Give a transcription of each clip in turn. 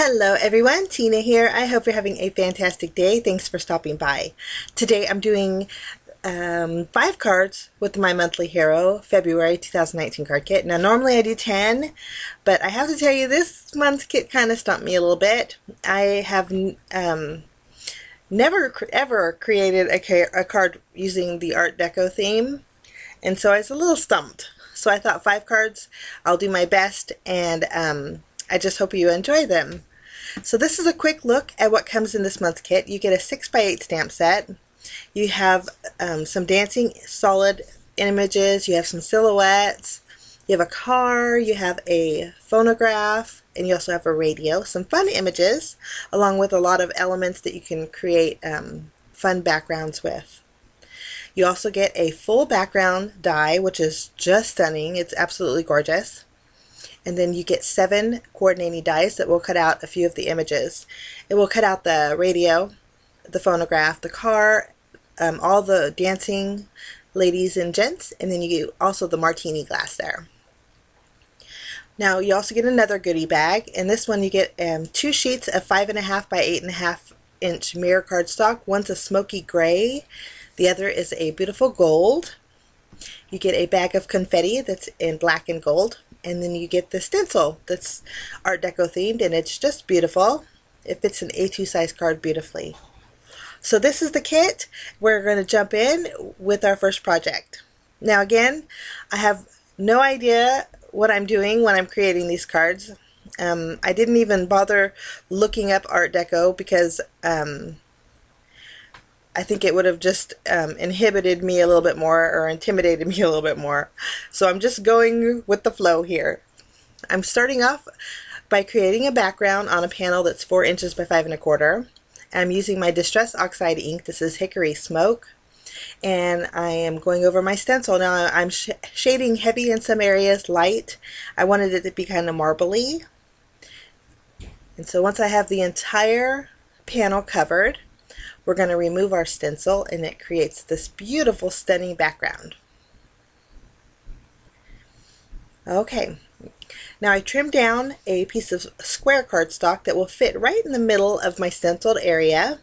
Hello everyone, Tina here. I hope you're having a fantastic day. Thanks for stopping by. Today I'm doing 5 cards with my monthly hero February 2019 card kit. Now normally I do 10, but I have to tell you this month's kit kind of stumped me a little bit. I have never ever created a card using the Art Deco theme, and so I was a little stumped. So I thought 5 cards, I'll do my best, and I just hope you enjoy them. So this is a quick look at what comes in this month's kit. You get a 6x8 stamp set. You have some dancing solid images. You have some silhouettes. You have a car. You have a phonograph. And you also have a radio. Some fun images, along with a lot of elements that you can create fun backgrounds with. You also get a full background die, which is just stunning. It's absolutely gorgeous. And then you get 7 coordinating dies that will cut out a few of the images. It will cut out the radio, the phonograph, the car, all the dancing ladies and gents, and then you get also the martini glass there. Now you also get another goodie bag. In this one you get 2 sheets of 5.5 by 8.5 inch mirror cardstock. One's a smoky gray, the other is a beautiful gold. You get a bag of confetti that's in black and gold. And then you get the stencil that's Art Deco themed, and it's just beautiful. It fits an A2 size card beautifully. So this is the kit. We're going to jump in with our first project. Now again, I have no idea what I'm doing when I'm creating these cards. I didn't even bother looking up Art Deco because I think it would have just inhibited me a little bit more or intimidated me a little bit more. So I'm just going with the flow here. I'm starting off by creating a background on a panel that's 4 inches by 5 1/4. I'm using my Distress Oxide ink. This is Hickory Smoke. And I am going over my stencil. Now I'm shading heavy in some areas, light. I wanted it to be kind of marbly. And so once I have the entire panel covered, we're going to remove our stencil, and it creates this beautiful, stunning background. Okay, now I trimmed down a piece of square cardstock that will fit right in the middle of my stenciled area.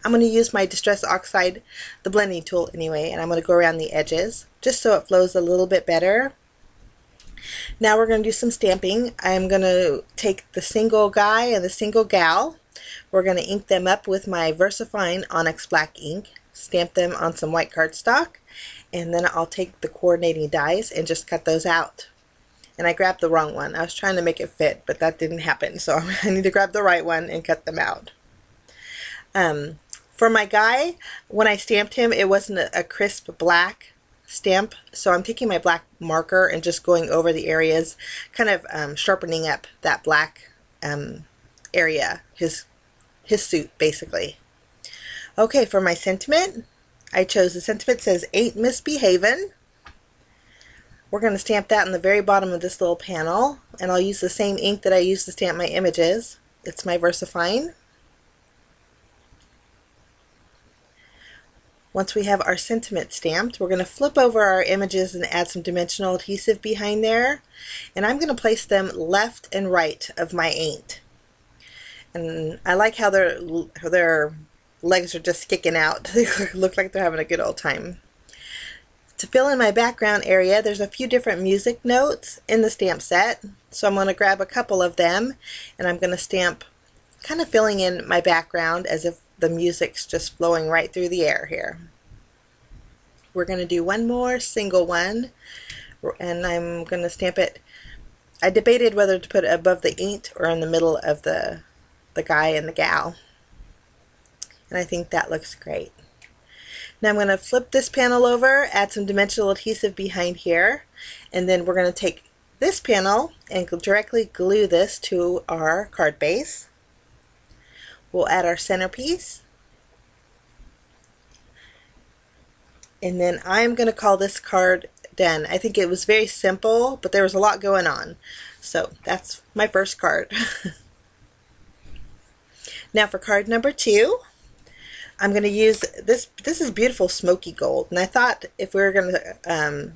I'm going to use my Distress Oxide, the blending tool anyway, and I'm going to go around the edges just so it flows a little bit better. Now we're going to do some stamping. I'm going to take the single guy and the single gal. We're going to ink them up with my VersaFine Onyx Black ink, stamp them on some white cardstock, and then I'll take the coordinating dies and just cut those out. And I grabbed the wrong one. I was trying to make it fit, but that didn't happen, so I need to grab the right one and cut them out. For my guy, when I stamped him, it wasn't a crisp black stamp, so I'm taking my black marker and just going over the areas, kind of sharpening up that black area, his suit basically. Okay, for my sentiment, I chose the sentiment says "Ain't Misbehavin'." We're going to stamp that on the very bottom of this little panel, and I'll use the same ink that I used to stamp my images. It's my VersaFine. Once we have our sentiment stamped, we're going to flip over our images and add some dimensional adhesive behind there, and I'm going to place them left and right of my ain't. And I like how their legs are just kicking out. They look like they're having a good old time. To fill in my background area, there's a few different music notes in the stamp set. So I'm going to grab a couple of them, and I'm going to stamp, kind of filling in my background as if the music's just flowing right through the air here. We're going to do one more single one, and I'm going to stamp it. I debated whether to put it above the ain't or in the middle of the guy and the gal, and I think that looks great. Now I'm going to flip this panel over, add some dimensional adhesive behind here, and then we're going to take this panel and directly glue this to our card base. We'll add our centerpiece, and then I'm going to call this card done. I think it was very simple, but there was a lot going on, so that's my first card. Now for card number 2, I'm going to use this. This is beautiful smoky gold, and I thought if we were going to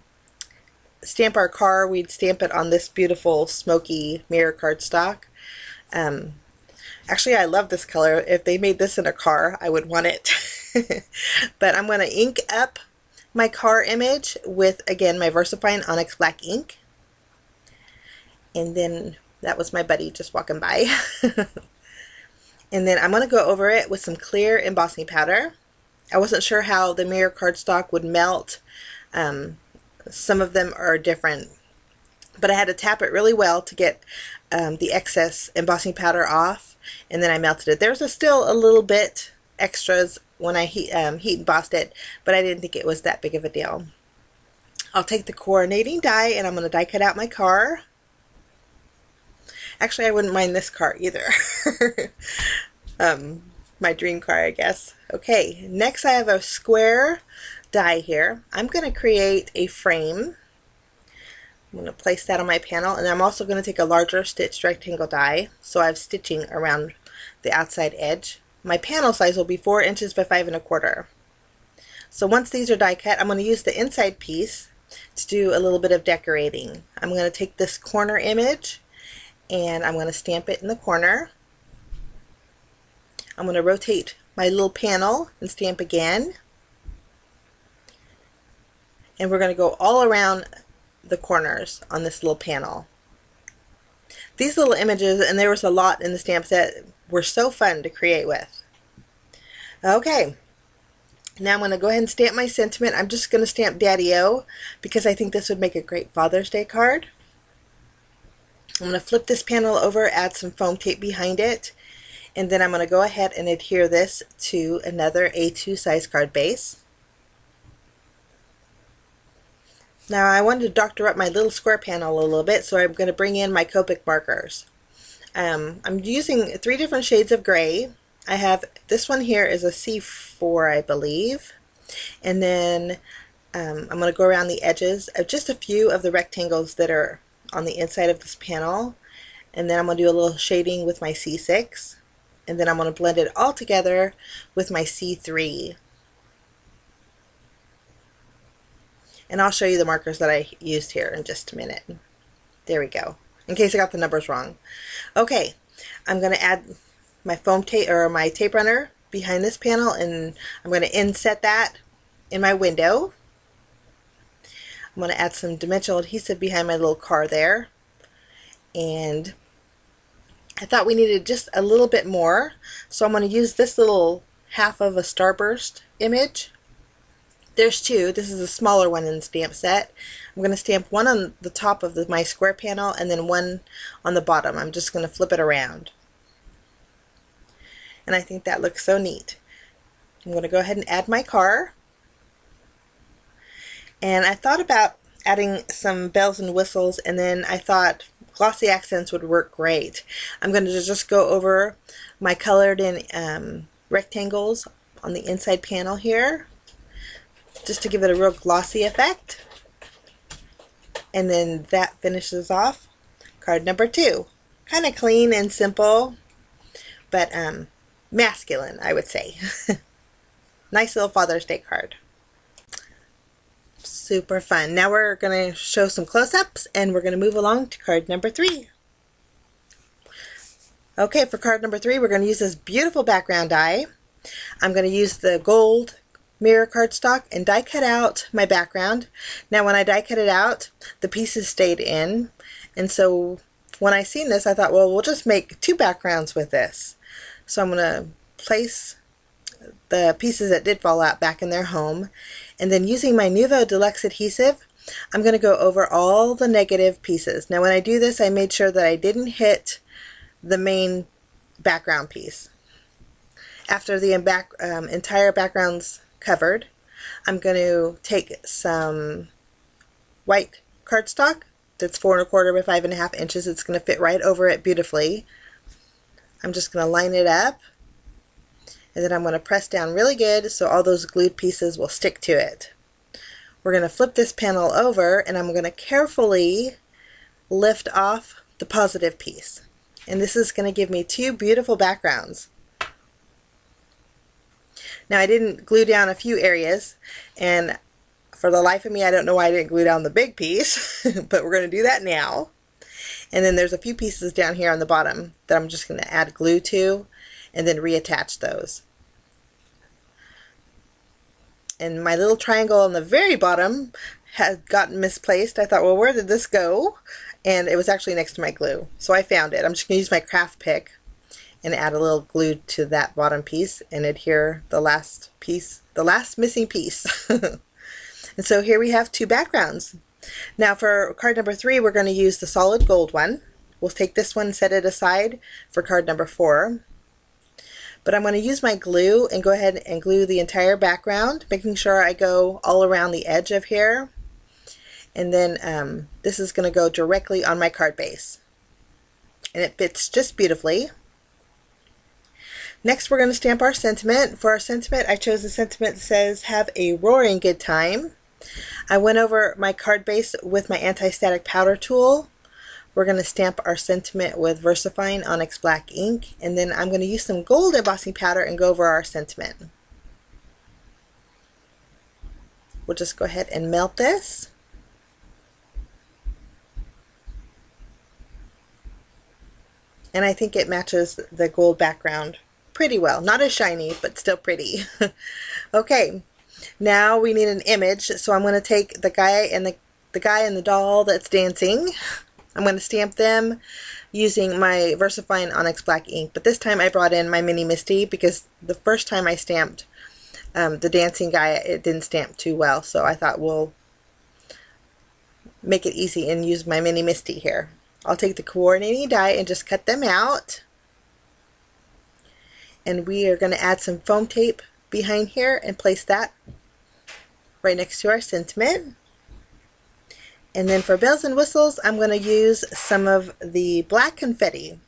stamp our car, we'd stamp it on this beautiful smoky mirror cardstock. Actually, I love this color. If they made this in a car, I would want it. But I'm going to ink up my car image with, again, my VersaFine Onyx Black ink. And then that was my buddy just walking by. And then I'm going to go over it with some clear embossing powder. I wasn't sure how the mirror cardstock would melt. Some of them are different, but I had to tap it really well to get the excess embossing powder off, and then I melted it. There's still a little bit extras when I heat embossed it, but I didn't think it was that big of a deal. I'll take the coordinating die and I'm going to die cut out my car. Actually, I wouldn't mind this car either. My dream car, I guess. Okay, next I have a square die here. I'm going to create a frame. I'm going to place that on my panel, and I'm also going to take a larger stitched rectangle die, so I have stitching around the outside edge. My panel size will be 4 inches by 5 1/4. So once these are die cut, I'm going to use the inside piece to do a little bit of decorating. I'm going to take this corner image and I'm going to stamp it in the corner. I'm going to rotate my little panel and stamp again. And we're going to go all around the corners on this little panel. These little images, and there was a lot in the stamp set, were so fun to create with. Okay, now I'm going to go ahead and stamp my sentiment. I'm just going to stamp Daddy-O because I think this would make a great Father's Day card. I'm going to flip this panel over, add some foam tape behind it, and then I'm going to go ahead and adhere this to another A2 size card base. Now I wanted to doctor up my little square panel a little bit, so I'm going to bring in my Copic markers. I'm using 3 different shades of gray. I have this one here is a C4, I believe, and then I'm going to go around the edges of just a few of the rectangles that are on the inside of this panel, and then I'm going to do a little shading with my C6, and then I'm going to blend it all together with my C3. And I'll show you the markers that I used here in just a minute. There we go, in case I got the numbers wrong. Okay, I'm going to add my foam tape or my tape runner behind this panel, and I'm going to inset that in my window. I'm going to add some dimensional adhesive behind my little car there, and I thought we needed just a little bit more, so I'm going to use this little half of a starburst image. There's 2. This is a smaller one in the stamp set. I'm going to stamp one on the top of my square panel and then one on the bottom. I'm just going to flip it around, and I think that looks so neat. I'm going to go ahead and add my car. And I thought about adding some bells and whistles, and then I thought glossy accents would work great. I'm going to just go over my colored in rectangles on the inside panel here, just to give it a real glossy effect. And then that finishes off card number 2. Kind of clean and simple, but masculine, I would say. Nice little Father's Day card. Super fun. Now we're going to show some close-ups, and we're going to move along to card number 3. Okay, for card number 3, we're going to use this beautiful background die. I'm going to use the gold mirror cardstock and die cut out my background. Now when I die cut it out, the pieces stayed in, and so when I seen this, I thought, well, we'll just make 2 backgrounds with this. So I'm going to place the pieces that did fall out back in their home, and then using my Nuvo Deluxe adhesive, I'm going to go over all the negative pieces. Now when I do this, I made sure that I didn't hit the main background piece. After the entire background's covered, I'm going to take some white cardstock that's 4 1/4 by 5 1/2 inches. It's going to fit right over it beautifully. I'm just going to line it up, and then I'm going to press down really good so all those glued pieces will stick to it. We're going to flip this panel over, and I'm going to carefully lift off the positive piece. And this is going to give me 2 beautiful backgrounds. Now I didn't glue down a few areas, and for the life of me I don't know why I didn't glue down the big piece, but we're going to do that now. And then there's a few pieces down here on the bottom that I'm just going to add glue to and then reattach those. And my little triangle on the very bottom had gotten misplaced. I thought, well, where did this go? And it was actually next to my glue. So I found it. I'm just going to use my craft pick and add a little glue to that bottom piece and adhere the last piece, the last missing piece. And so here we have two backgrounds. Now for card number 3, we're going to use the solid gold one. We'll take this one and set it aside for card number 4. But I'm going to use my glue and go ahead and glue the entire background, making sure I go all around the edge of here. And then this is going to go directly on my card base. And it fits just beautifully. Next, we're going to stamp our sentiment. For our sentiment, I chose the sentiment that says, "Have a roaring good time." I went over my card base with my anti-static powder tool. We're going to stamp our sentiment with VersaFine Onyx Black ink, and then I'm going to use some gold embossing powder and go over our sentiment. We'll just go ahead and melt this. And I think it matches the gold background pretty well. Not as shiny, but still pretty. Okay, now we need an image, so I'm going to take the guy and the doll that's dancing. I'm going to stamp them using my VersaFine Onyx Black ink, but this time I brought in my Mini Misty because the first time I stamped the dancing guy, it didn't stamp too well, so I thought we'll make it easy and use my Mini Misty here. I'll take the coordinating die and just cut them out. And we are going to add some foam tape behind here and place that right next to our sentiment. And then for bells and whistles, I'm going to use some of the black confetti.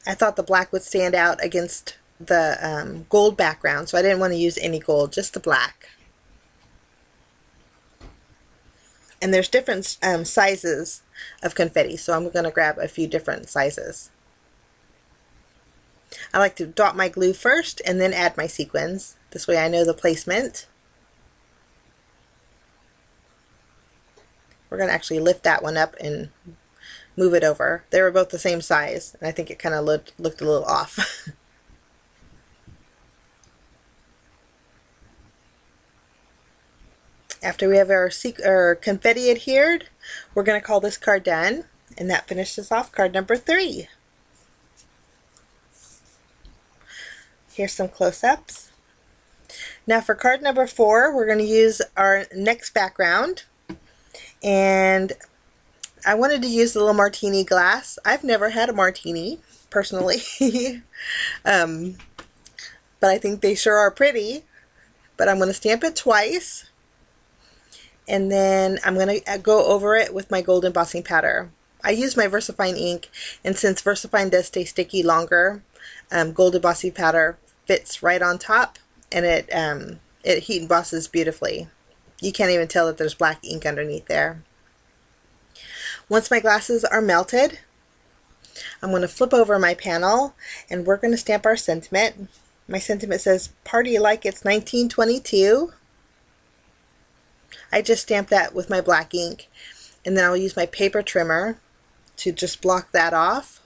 I thought the black would stand out against the gold background, so I didn't want to use any gold, just the black. And there's different sizes of confetti, so I'm going to grab a few different sizes. I like to dot my glue first and then add my sequins. This way I know the placement. We're going to actually lift that one up and move it over. They were both the same size, and I think it kind of looked a little off. After we have our confetti adhered, we're going to call this card done, and that finishes off card number 3. Here's some close-ups. Now for card number 4, we're going to use our next background, and I wanted to use the little martini glass. I've never had a martini, personally, but I think they sure are pretty. But I'm going to stamp it twice, and then I'm going to go over it with my gold embossing powder. I use my VersaFine ink, and since VersaFine does stay sticky longer, gold embossing powder fits right on top, and it heat embosses beautifully. You can't even tell that there's black ink underneath there. Once my glasses are melted, I'm going to flip over my panel, and we're going to stamp our sentiment. My sentiment says, "Party like it's 1922." I just stamped that with my black ink, and then I'll use my paper trimmer to just block that off.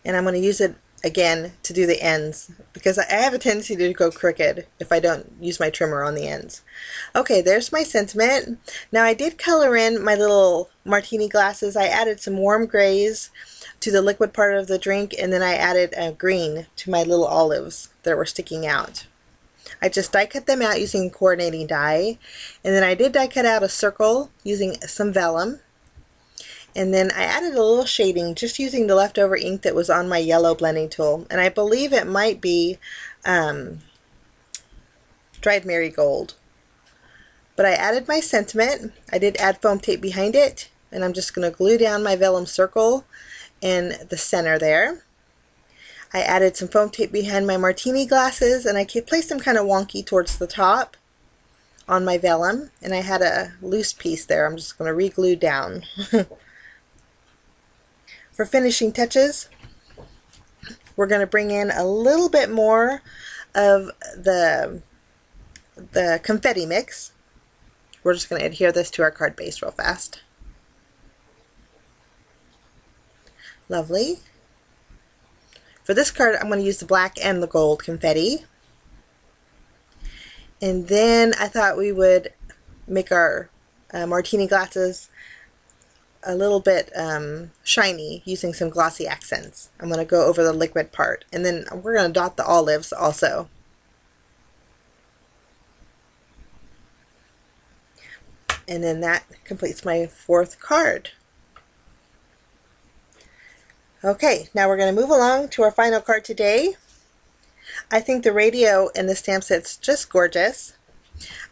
And I'm going to use it again to do the ends, because I have a tendency to go crooked if I don't use my trimmer on the ends. Okay, there's my sentiment. Now I did color in my little martini glasses. I added some warm grays to the liquid part of the drink, and then I added green to my little olives that were sticking out. I just die cut them out using coordinating die, and then I did die cut out a circle using some vellum. And then I added a little shading just using the leftover ink that was on my yellow blending tool. And I believe it might be dried marigold. But I added my sentiment. I did add foam tape behind it. And I'm just going to glue down my vellum circle in the center there. I added some foam tape behind my martini glasses, and I placed them kind of wonky towards the top on my vellum. And I had a loose piece there. I'm just going to re-glue down. For finishing touches, we're going to bring in a little bit more of the confetti mix. We're just going to adhere this to our card base real fast. Lovely. For this card, I'm going to use the black and the gold confetti. And then I thought we would make our martini glasses a little bit shiny using some glossy accents. I'm going to go over the liquid part, and then we're going to dot the olives also. And then that completes my fourth card. Okay, now we're going to move along to our final card today. I think the radio in the stamp set's just gorgeous.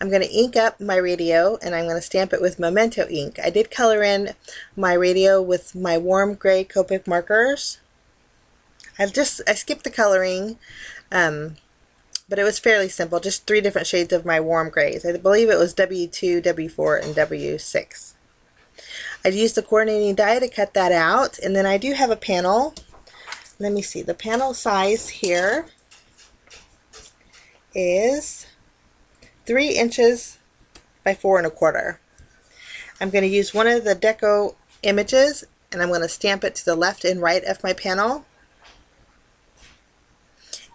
I'm going to ink up my radio, and I'm going to stamp it with Memento ink. I did color in my radio with my warm gray Copic markers. I skipped the coloring, but it was fairly simple, just 3 different shades of my warm grays. I believe it was W2, W4, and W6. I used the coordinating die to cut that out, and then I do have a panel. Let me see, the panel size here is 3 inches by 4 1/4. I'm going to use one of the Deco images, and I'm going to stamp it to the left and right of my panel.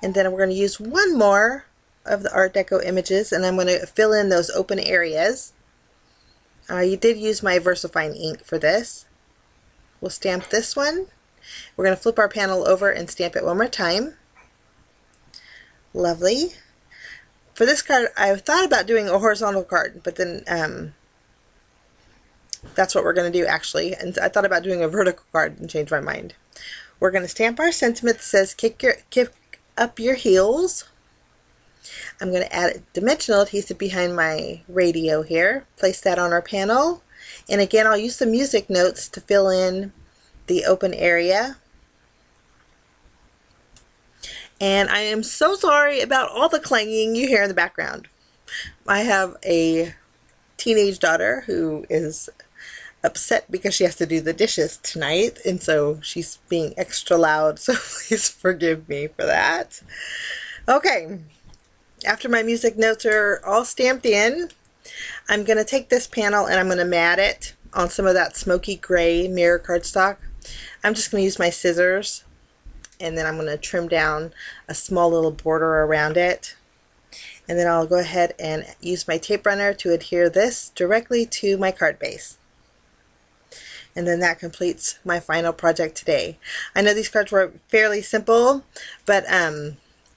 And then we're going to use one more of the Art Deco images, and I'm going to fill in those open areas. You did use my VersaFine ink for this. We'll stamp this one. We're going to flip our panel over and stamp it one more time. Lovely. For this card, I thought about doing a horizontal card, but then that's what we're going to do actually. And I thought about doing a vertical card and changed my mind. We're going to stamp our sentiment that says kick up your heels. I'm going to add a dimensional adhesive behind my radio here. Place that on our panel. And again, I'll use the music notes to fill in the open area. And I am so sorry about all the clanging you hear in the background. I have a teenage daughter who is upset because she has to do the dishes tonight, and so she's being extra loud, so please forgive me for that. Okay, after my music notes are all stamped in, I'm going to take this panel and I'm going to mat it on some of that smoky gray mirror cardstock. I'm just going to use my scissors, and then I'm going to trim down a small little border around it. And then I'll go ahead and use my tape runner to adhere this directly to my card base. And then that completes my final project today. I know these cards were fairly simple, but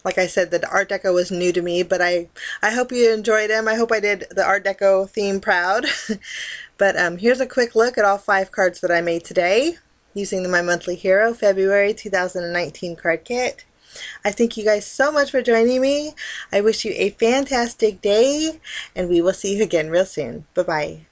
like I said, the Art Deco was new to me, but I hope you enjoyed them. I hope I did the Art Deco theme proud. But here's a quick look at all 5 cards that I made today using my monthly hero February 2019 card kit. I thank you guys so much for joining me. I wish you a fantastic day, and we will see you again real soon. Bye-bye.